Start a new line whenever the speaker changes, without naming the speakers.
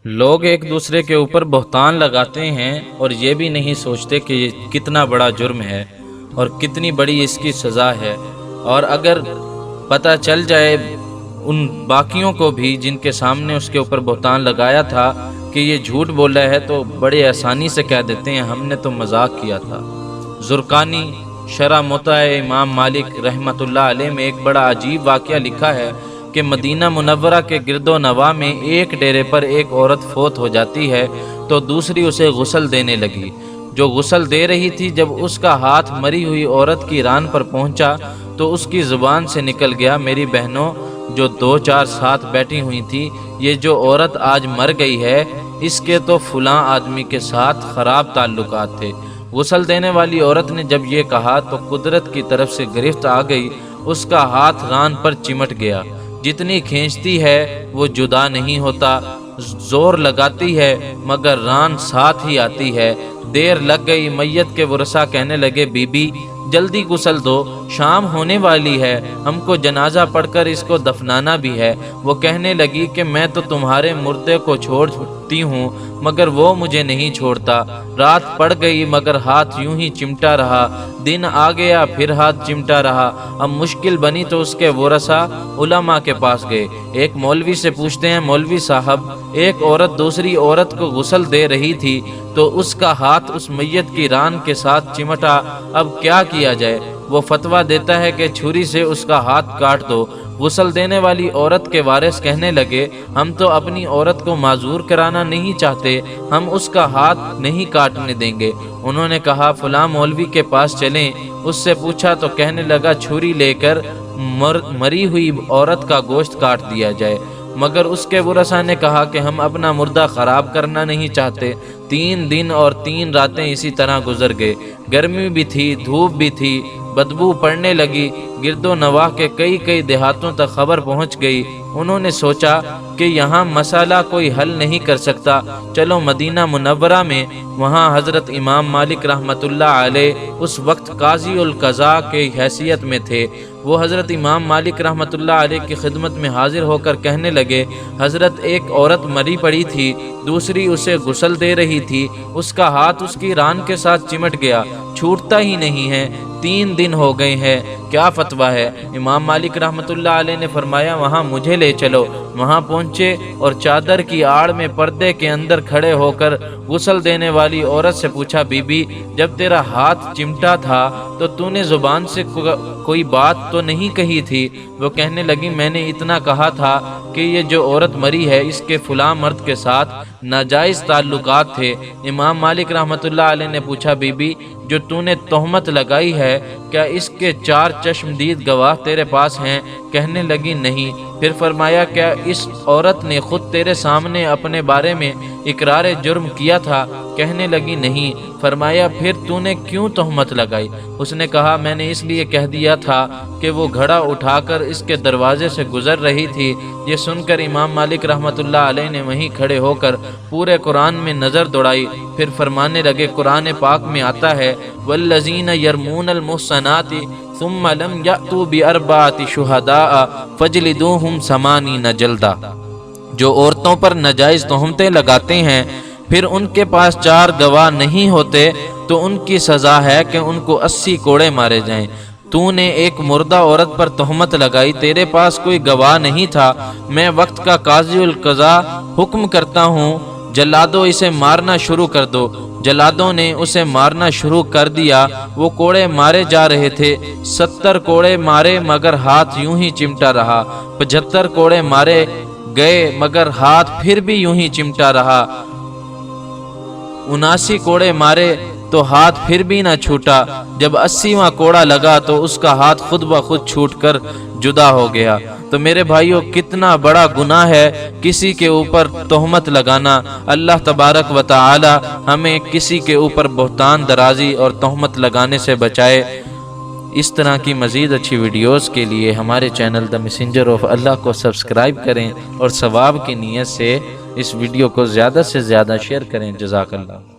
لوگ ایک دوسرے کے اوپر بہتان لگاتے ہیں اور یہ بھی نہیں سوچتے کہ یہ کتنا بڑا جرم ہے اور کتنی بڑی اس کی سزا ہے، اور اگر پتہ چل جائے ان باقیوں کو بھی جن کے سامنے اس کے اوپر بہتان لگایا تھا کہ یہ جھوٹ بول رہا ہے، تو بڑے آسانی سے کہہ دیتے ہیں ہم نے تو مذاق کیا تھا۔ زرقانی شرح مطلع امام مالک رحمۃ اللہ علیہ میں ایک بڑا عجیب واقعہ لکھا ہے کہ مدینہ منورہ کے گرد و نواح میں ایک ڈیرے پر ایک عورت فوت ہو جاتی ہے تو دوسری اسے غسل دینے لگی۔ جو غسل دے رہی تھی، جب اس کا ہاتھ مری ہوئی عورت کی ران پر پہنچا تو اس کی زبان سے نکل گیا، میری بہنوں جو 2-4 ساتھ بیٹھی ہوئی تھی، یہ جو عورت آج مر گئی ہے اس کے تو فلاں آدمی کے ساتھ خراب تعلقات تھے۔ غسل دینے والی عورت نے جب یہ کہا تو قدرت کی طرف سے گرفت آ گئی، اس کا ہاتھ ران پر چمٹ گیا، جتنی کھینچتی ہے وہ جدا نہیں ہوتا، زور لگاتی ہے مگر ران ساتھ ہی آتی ہے۔ دیر لگ گئی، میت کے ورثاء کہنے لگے بی بی جلدی غسل دو، شام ہونے والی ہے، ہم کو جنازہ پڑھ کر اس کو دفنانا بھی ہے۔ وہ کہنے لگی کہ میں تو تمہارے مردے کو چھوڑتی ہوں مگر وہ مجھے نہیں چھوڑتا۔ رات پڑ گئی مگر ہاتھ یوں ہی چمٹا رہا، دن آ گیا پھر ہاتھ چمٹا رہا۔ اب مشکل بنی تو اس کے ورثاء علماء کے پاس گئے۔ ایک مولوی سے پوچھتے ہیں مولوی صاحب، ایک عورت دوسری عورت کو غسل دے رہی تھی تو اس کا ہاتھ اس میت کی ران کے ساتھ چمٹا، اب کیا کیا جائے؟ وہ فتویٰ دیتا ہے کہ چھری سے اس کا ہاتھ کاٹ دو۔ غسل دینے والی عورت کے وارث کہنے لگے ہم تو اپنی عورت کو معذور کرانا نہیں چاہتے، ہم اس کا ہاتھ نہیں کاٹنے دیں گے۔ انہوں نے کہا فلاں مولوی کے پاس چلیں، اس سے پوچھا تو کہنے لگا چھری لے کر مری ہوئی عورت کا گوشت کاٹ دیا جائے، مگر اس کے ورثاء نے کہا کہ ہم اپنا مردہ خراب کرنا نہیں چاہتے۔ 3 دن اور 3 راتیں اسی طرح گزر گئے، گرمی بھی تھی، دھوپ بھی تھی، بدبو پڑنے لگی، گرد و نواح کے کئی دیہاتوں تک خبر پہنچ گئی۔ انہوں نے سوچا کہ یہاں مسئلہ کوئی حل نہیں کر سکتا، چلو مدینہ منورہ میں، وہاں حضرت امام مالک رحمۃ اللہ علیہ اس وقت قاضی القضاء کی حیثیت میں تھے۔ وہ حضرت امام مالک رحمۃ اللہ علیہ کی خدمت میں حاضر ہو کر کہنے لگے حضرت ایک عورت مری پڑی تھی، دوسری اسے غسل دے رہی تھی، اس کا ہاتھ اس کی ران کے ساتھ چمٹ گیا، چھوٹتا ہی نہیں ہے، 3 دن ہو گئے ہیں، کیا فتویٰ ہے؟ امام مالک رحمۃ اللہ علیہ نے فرمایا وہاں مجھے لے چلو۔ وہاں پہنچے اور چادر کی آڑ میں پردے کے اندر کھڑے ہو کر غسل دینے والی عورت سے پوچھا بی بی جب تیرا ہاتھ چمٹا تھا تو نے زبان سے کوئی بات تو نہیں کہی تھی؟ وہ کہنے لگی میں نے اتنا کہا تھا کہ یہ جو عورت مری ہے اس کے فلاں مرد کے ساتھ ناجائز تعلقات تھے۔ امام مالک رحمۃ اللہ علیہ نے پوچھا بی بی جو تو نے تہمت لگائی ہے کیا اس کے 4 چشمدید گواہ تیرے پاس ہیں؟ کہنے لگی نہیں۔ پھر فرمایا کیا اس عورت نے خود تیرے سامنے اپنے بارے میں اقرار جرم کیا تھا؟ کہنے لگی نہیں۔ فرمایا پھر تو نے کیوں تہمت لگائی؟ اس نے کہا میں نے اس لیے کہہ دیا تھا کہ وہ گھڑا اٹھا کر اس کے دروازے سے گزر رہی تھی۔ یہ سن کر امام مالک رحمۃ اللہ علیہ نے وہیں کھڑے ہو کر پورے قرآن میں نظر دوڑائی، پھر فرمانے لگے قرآن پاک میں آتا ہے والذین یرمون المحصنات ثم لم یأتوا بأربعۃ شہداء فجلدوہم 80 جلدہ، جو عورتوں پر ناجائز تہمتیں لگاتے ہیں پھر ان کے پاس 4 گواہ نہیں ہوتے تو ان کی سزا ہے کہ ان کو 80 کوڑے مارے جائیں۔ تو نے ایک مردہ عورت پر تہمت لگائی، تیرے پاس کوئی گواہ نہیں تھا، میں وقت کا قاضی القضاء حکم کرتا ہوں جلادو اسے مارنا شروع کر دو۔ جلادوں نے اسے مارنا شروع کر دیا، وہ کوڑے مارے جا رہے تھے، 70 کوڑے مارے مگر ہاتھ یوں ہی چمٹا رہا، 75 کوڑے مارے گئے مگر ہاتھ پھر بھی یوں ہی چمٹا رہا، 79 کوڑے مارے تو ہاتھ پھر بھی نہ چھوٹا، جب 80واں کوڑا لگا تو اس کا ہاتھ خود بخود چھوٹ کر جدا ہو گیا۔ تو میرے بھائیوں کتنا بڑا گناہ ہے کسی کے اوپر تہمت لگانا۔ اللہ تبارک و تعالی ہمیں کسی کے اوپر بہتان درازی اور تہمت لگانے سے بچائے۔ اس طرح کی مزید اچھی ویڈیوز کے لیے ہمارے چینل دا میسنجر آف اللہ کو سبسکرائب کریں اور ثواب کی نیت سے اس ویڈیو کو زیادہ سے زیادہ شیئر کریں۔ جزاک اللہ۔